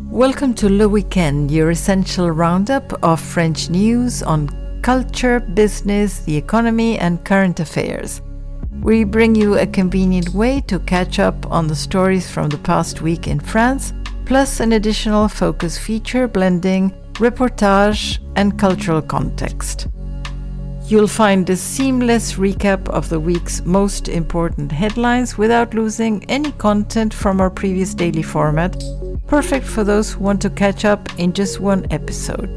Welcome to Le Weekend, your essential roundup of French news on culture, business, the economy, and current affairs. We bring you a convenient way to catch up on the stories from the past week in France, plus an additional focus feature blending reportage and cultural context. You'll find a seamless recap of the week's most important headlines without losing any content from our previous daily format, perfect for those who want to catch up in just one episode.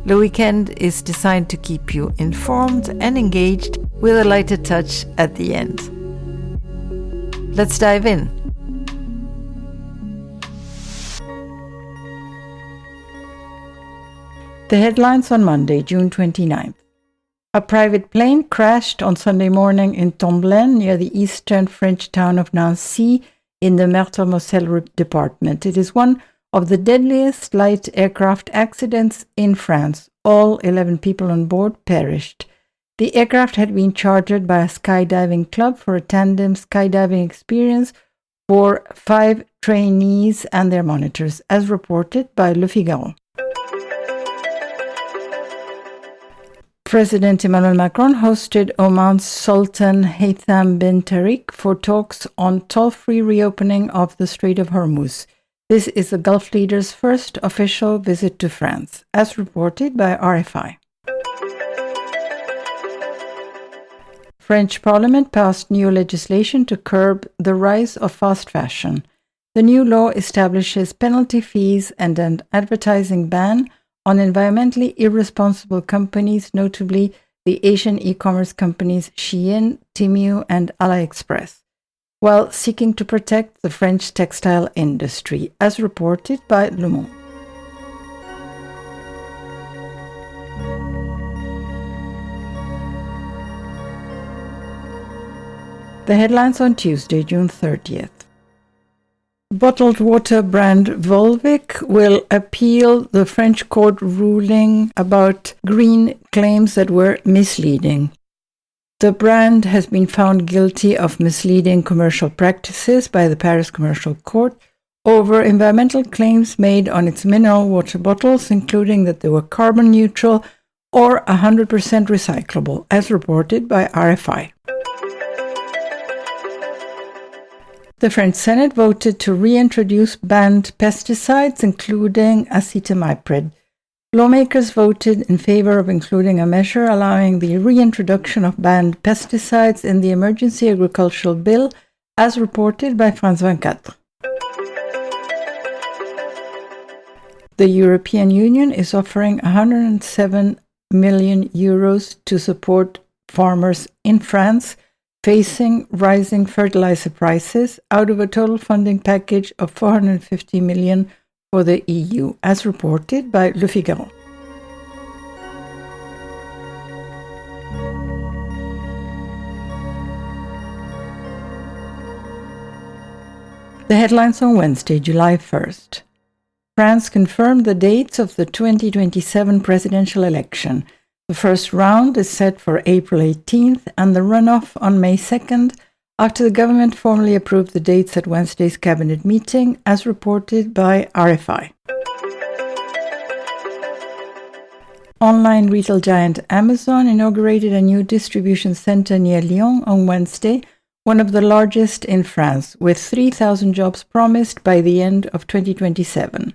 Le Weekend is designed to keep you informed and engaged with a lighter touch at the end. Let's dive in. The headlines on Monday, June 29th. A private plane crashed on Sunday morning in Tomblaine near the eastern French town of Nancy in the Meurthe-Moselle department. It is one of the deadliest light aircraft accidents in France. All 11 people on board perished. The aircraft had been chartered by a skydiving club for a tandem skydiving experience for 5 trainees and their monitors, as reported by Le Figaro. President Emmanuel Macron hosted Oman's Sultan Haytham bin Tariq for talks on toll-free reopening of the Strait of Hormuz. This is the Gulf leader's first official visit to France, as reported by RFI. French Parliament passed new legislation to curb the rise of fast fashion. The new law establishes penalty fees and an advertising ban on environmentally irresponsible companies, notably the Asian e-commerce companies Shein, Temu, and AliExpress, while seeking to protect the French textile industry, as reported by Le Monde. The headlines on Tuesday, June 30th. Bottled water brand Volvic will appeal the French court ruling about green claims that were misleading. The brand has been found guilty of misleading commercial practices by the Paris Commercial Court over environmental claims made on its mineral water bottles, including that they were carbon neutral or 100% recyclable, as reported by RFI. The French Senate voted to reintroduce banned pesticides, including acetamiprid. Lawmakers voted in favor of including a measure allowing the reintroduction of banned pesticides in the Emergency Agricultural Bill, as reported by France 24. The European Union is offering €107 million to support farmers in France facing rising fertilizer prices out of a total funding package of €450 million for the EU, as reported by Le Figaro. The headlines on Wednesday, July 1st. France confirmed the dates of the 2027 presidential election. The first round is set for April 18th and the runoff on May 2nd, after the government formally approved the dates at Wednesday's cabinet meeting, as reported by RFI. Online retail giant Amazon inaugurated a new distribution center near Lyon on Wednesday, one of the largest in France, with 3,000 jobs promised by the end of 2027.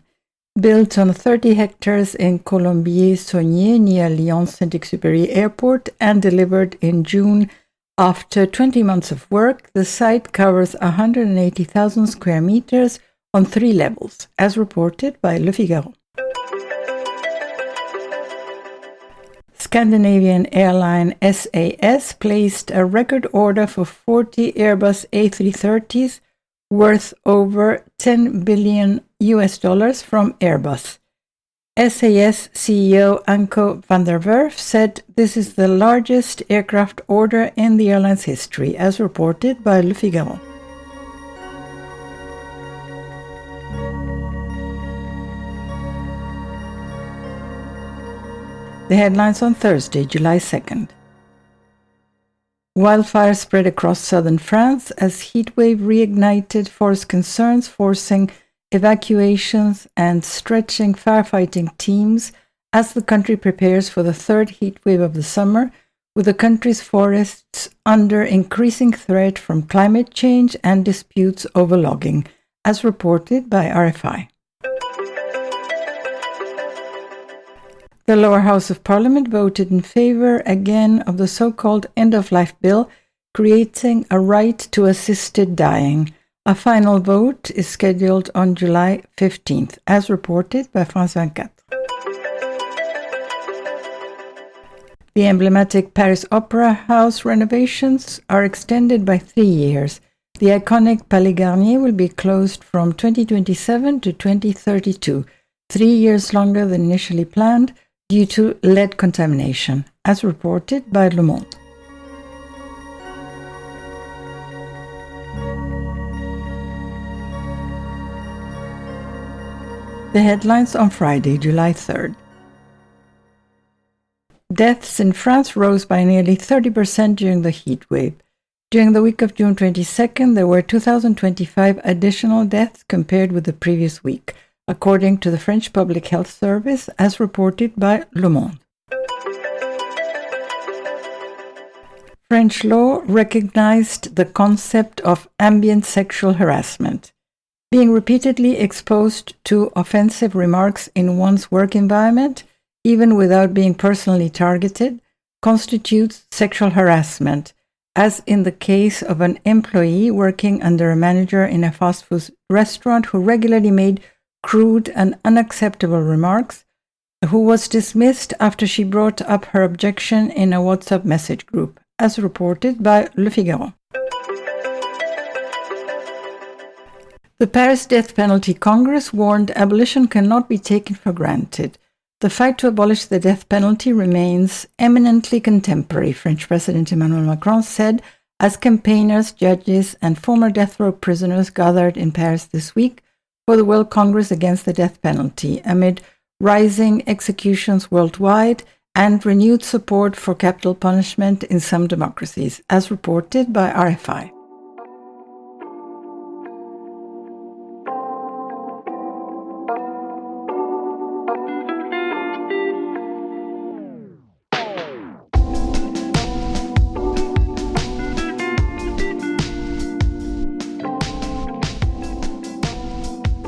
Built on 30 hectares in Colombier-Saunier near Lyon's Saint-Exupéry Airport and delivered in June after 20 months of work, the site covers 180,000 square meters on 3 levels, as reported by Le Figaro. Scandinavian airline SAS placed a record order for 40 Airbus A330s worth over $10 billion from Airbus. SAS CEO Anko van der Werf said this is the largest aircraft order in the airline's history, as reported by Le Figaro. The headlines on Thursday, July 2nd. Wildfires spread across southern France as heatwave reignited forest concerns, forcing evacuations and stretching firefighting teams as the country prepares for the third heatwave of the summer, with the country's forests under increasing threat from climate change and disputes over logging, as reported by RFI. The lower house of parliament voted in favor again of the so-called end-of-life bill, creating a right to assisted dying. A final vote is scheduled on July 15th, as reported by France 24. The emblematic Paris Opera House renovations are extended by 3 years. The iconic Palais Garnier will be closed from 2027 to 2032, 3 years longer than initially planned, due to lead contamination, as reported by Le Monde. The headlines on Friday, July 3rd. Deaths in France rose by nearly 30% during the heat wave. During the week of June 22nd, there were 2,025 additional deaths compared with the previous week, according to the French Public Health Service, as reported by Le Monde. French law recognized the concept of ambient sexual harassment. Being repeatedly exposed to offensive remarks in one's work environment, even without being personally targeted, constitutes sexual harassment, as in the case of an employee working under a manager in a fast food restaurant who regularly made crude and unacceptable remarks, who was dismissed after she brought up her objection in a WhatsApp message group, as reported by Le Figaro. The Paris Death Penalty Congress warned abolition cannot be taken for granted. The fight to abolish the death penalty remains eminently contemporary, French President Emmanuel Macron said, as campaigners, judges, and former death row prisoners gathered in Paris this week for the World Congress Against the Death Penalty, amid rising executions worldwide and renewed support for capital punishment in some democracies, as reported by RFI.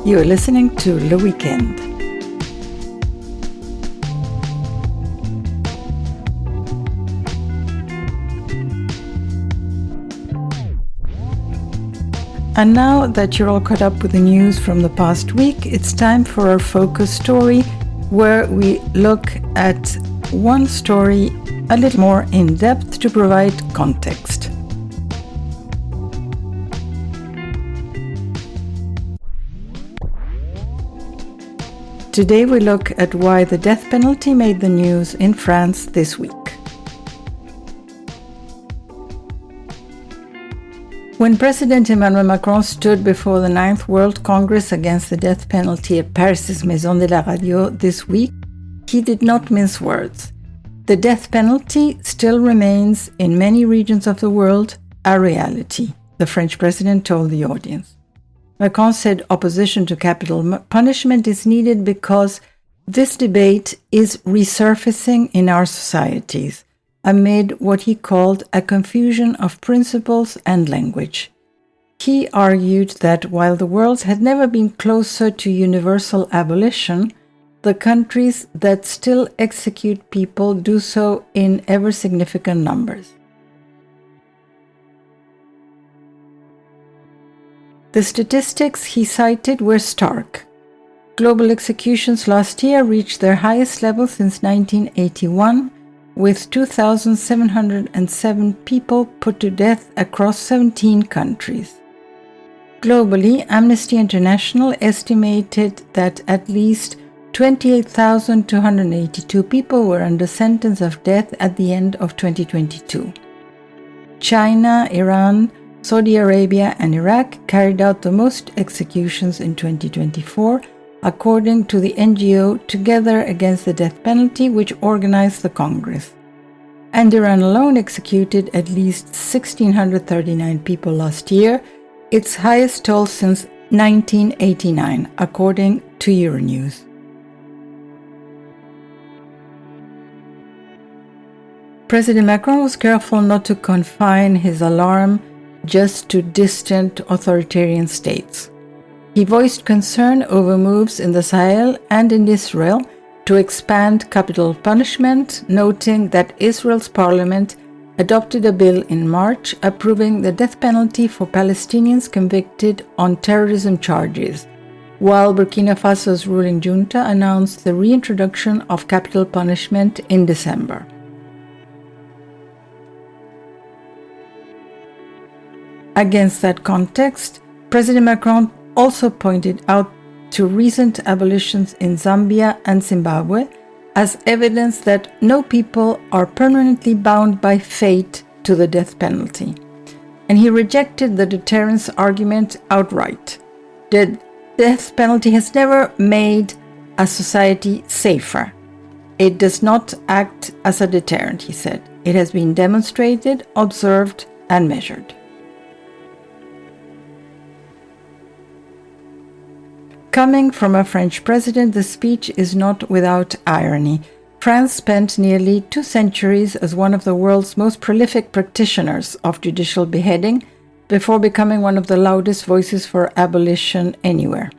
You are listening to Le Weekend. And now that you're all caught up with the news from the past week, it's time for our focus story, where we look at one story a little more in depth to provide context. Today we look at why the death penalty made the news in France this week. When President Emmanuel Macron stood before the 9th World Congress Against the Death Penalty at Paris' Maison de la Radio this week, he did not mince words. The death penalty still remains in many regions of the world a reality, the French president told the audience. Macron said opposition to capital punishment is needed because this debate is resurfacing in our societies amid what he called a confusion of principles and language. He argued that while the world had never been closer to universal abolition, the countries that still execute people do so in ever significant numbers. The statistics he cited were stark. Global executions last year reached their highest level since 1981, with 2,707 people put to death across 17 countries. Globally, Amnesty International estimated that at least 28,282 people were under sentence of death at the end of 2022. China, Iran, Saudi Arabia and Iraq carried out the most executions in 2024, according to the NGO Together Against the Death Penalty, which organized the Congress. And Iran alone executed at least 1,639 people last year, its highest toll since 1989, according to Euronews. President Macron was careful not to confine his alarm just to distant authoritarian states. He voiced concern over moves in the Sahel and in Israel to expand capital punishment, noting that Israel's parliament adopted a bill in March approving the death penalty for Palestinians convicted on terrorism charges, while Burkina Faso's ruling junta announced the reintroduction of capital punishment in December. Against that context, President Macron also pointed out to recent abolitions in Zambia and Zimbabwe as evidence that no people are permanently bound by fate to the death penalty. And he rejected the deterrence argument outright. The death penalty has never made a society safer. It does not act as a deterrent, he said. It has been demonstrated, observed, and measured. Coming from a French president, the speech is not without irony. France spent nearly 2 centuries as one of the world's most prolific practitioners of judicial beheading before becoming one of the loudest voices for abolition anywhere.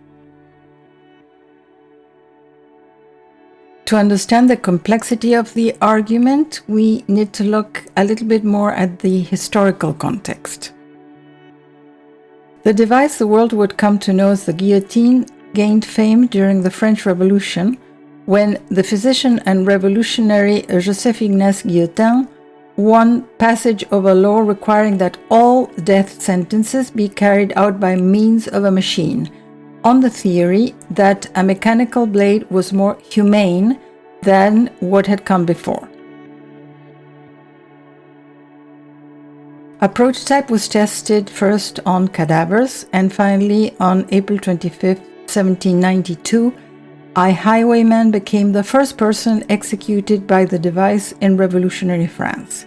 To understand the complexity of the argument, we need to look a little bit more at the historical context. The device the world would come to know as the guillotine gained fame during the French Revolution, when the physician and revolutionary Joseph Ignace Guillotin won passage of a law requiring that all death sentences be carried out by means of a machine, on the theory that a mechanical blade was more humane than what had come before. A prototype was tested first on cadavers and finally on April 25th, 1792, a highwayman became the first person executed by the device in revolutionary France.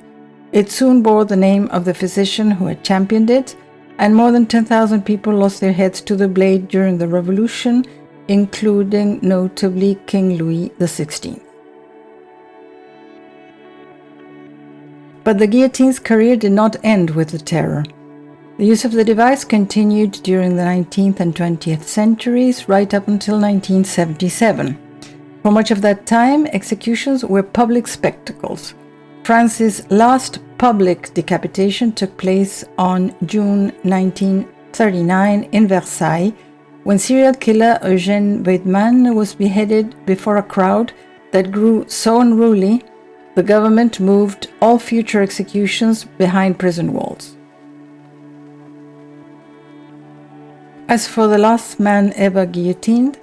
It soon bore the name of the physician who had championed it, and more than 10,000 people lost their heads to the blade during the revolution, including notably King Louis XVI. But the guillotine's career did not end with the terror. The use of the device continued during the 19th and 20th centuries, right up until 1977. For much of that time, executions were public spectacles. France's last public decapitation took place on June 1939 in Versailles, when serial killer Eugène Weidmann was beheaded before a crowd that grew so unruly, the government moved all future executions behind prison walls. As for the last man ever guillotined,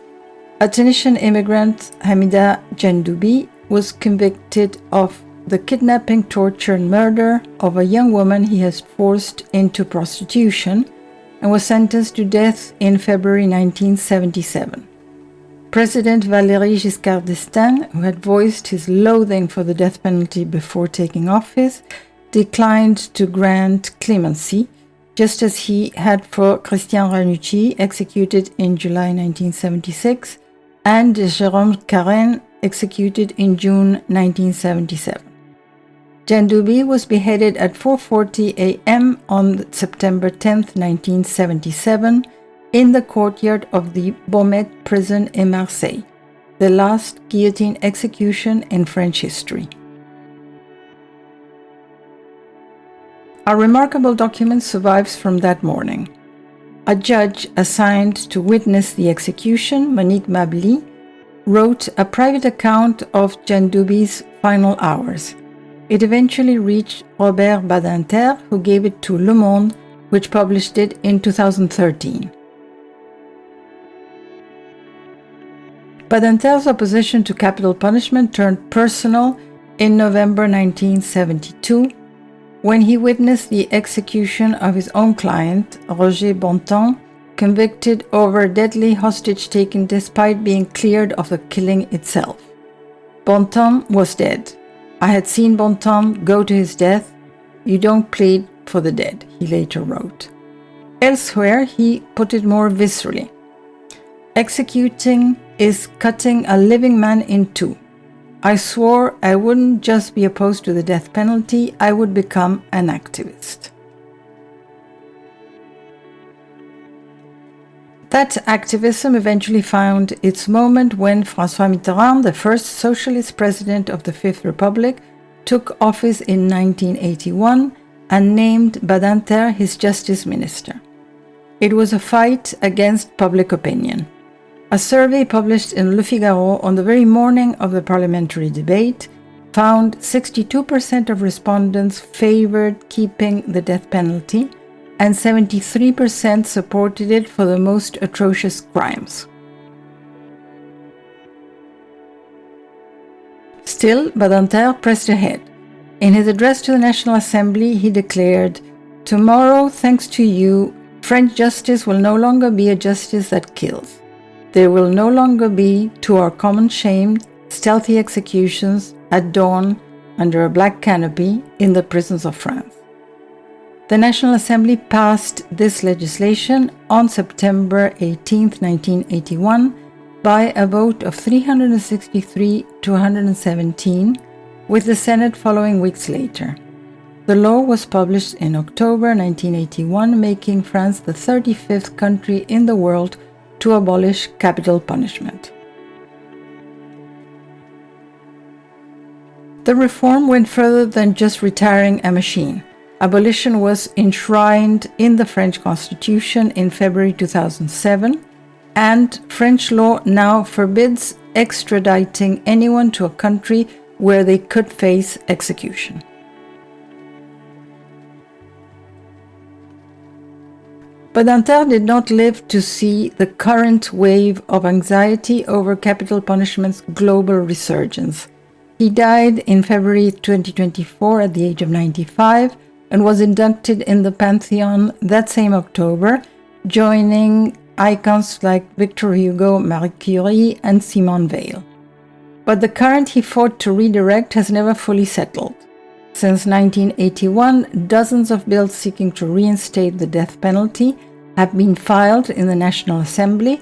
a Tunisian immigrant, Hamida Jendoubi, was convicted of the kidnapping, torture, and murder of a young woman he has forced into prostitution and was sentenced to death in February 1977. President Valéry Giscard d'Estaing, who had voiced his loathing for the death penalty before taking office, declined to grant clemency, just as he had for Christian Ranucci, executed in July 1976, and Jérôme Carène, executed in June 1977. Jendoubi was beheaded at 4:40 a.m. on September 10, 1977, in the courtyard of the Beaumet prison in Marseille, the last guillotine execution in French history. A remarkable document survives from that morning. A judge assigned to witness the execution, Monique Mably, wrote a private account of Jendoubi's final hours. It eventually reached Robert Badinter, who gave it to Le Monde, which published it in 2013. Badinter's opposition to capital punishment turned personal in November 1972, when he witnessed the execution of his own client, Roger Bontemps, convicted over a deadly hostage taken despite being cleared of the killing itself. Bontemps was dead. I had seen Bontemps go to his death. You don't plead for the dead, he later wrote. Elsewhere, he put it more viscerally. Executing is cutting a living man in two. I swore I wouldn't just be opposed to the death penalty, I would become an activist. That activism eventually found its moment when François Mitterrand, the first socialist president of the Fifth Republic, took office in 1981 and named Badinter his justice minister. It was a fight against public opinion. A survey published in Le Figaro on the very morning of the parliamentary debate found 62% of respondents favored keeping the death penalty and 73% supported it for the most atrocious crimes. Still, Badinter pressed ahead. In his address to the National Assembly, he declared, "Tomorrow, thanks to you, French justice will no longer be a justice that kills. There will no longer be, to our common shame, stealthy executions at dawn under a black canopy in the prisons of France." The National Assembly passed this legislation on September 18, 1981, by a vote of 363 to 117, with the Senate following weeks later. The law was published in October 1981, making France the 35th country in the world to abolish capital punishment. The reform went further than just retiring a machine. Abolition was enshrined in the French Constitution in February 2007, and French law now forbids extraditing anyone to a country where they could face execution. Badinter did not live to see the current wave of anxiety over capital punishment's global resurgence. He died in February 2024 at the age of 95 and was inducted in the Pantheon that same October, joining icons like Victor Hugo, Marie Curie, and Simone Weil. But the current he fought to redirect has never fully settled. Since 1981, dozens of bills seeking to reinstate the death penalty have been filed in the National Assembly,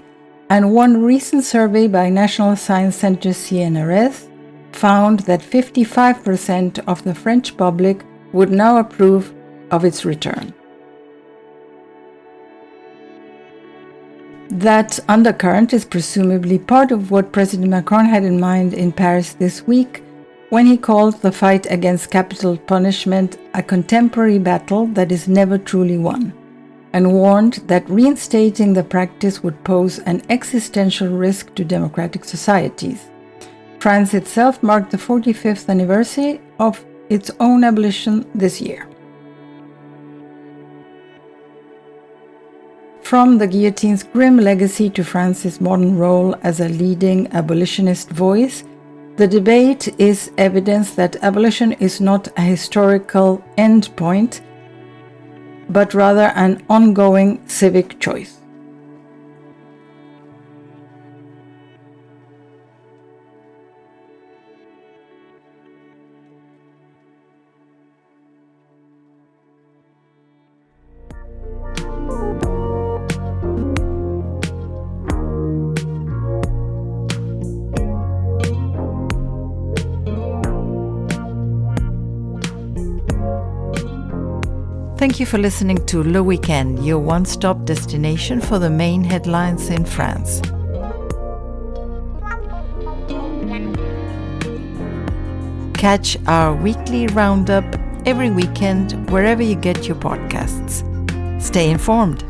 and one recent survey by National Science Center CNRS found that 55% of the French public would now approve of its return. That undercurrent is presumably part of what President Macron had in mind in Paris this week, when he called the fight against capital punishment a contemporary battle that is never truly won, and warned that reinstating the practice would pose an existential risk to democratic societies. France itself marked the 45th anniversary of its own abolition this year. From the guillotine's grim legacy to France's modern role as a leading abolitionist voice, the debate is evidence that abolition is not a historical endpoint, but rather an ongoing civic choice. Thank you for listening to Le Weekend, your one-stop destination for the main headlines in France. Catch our weekly roundup every weekend wherever you get your podcasts. Stay informed.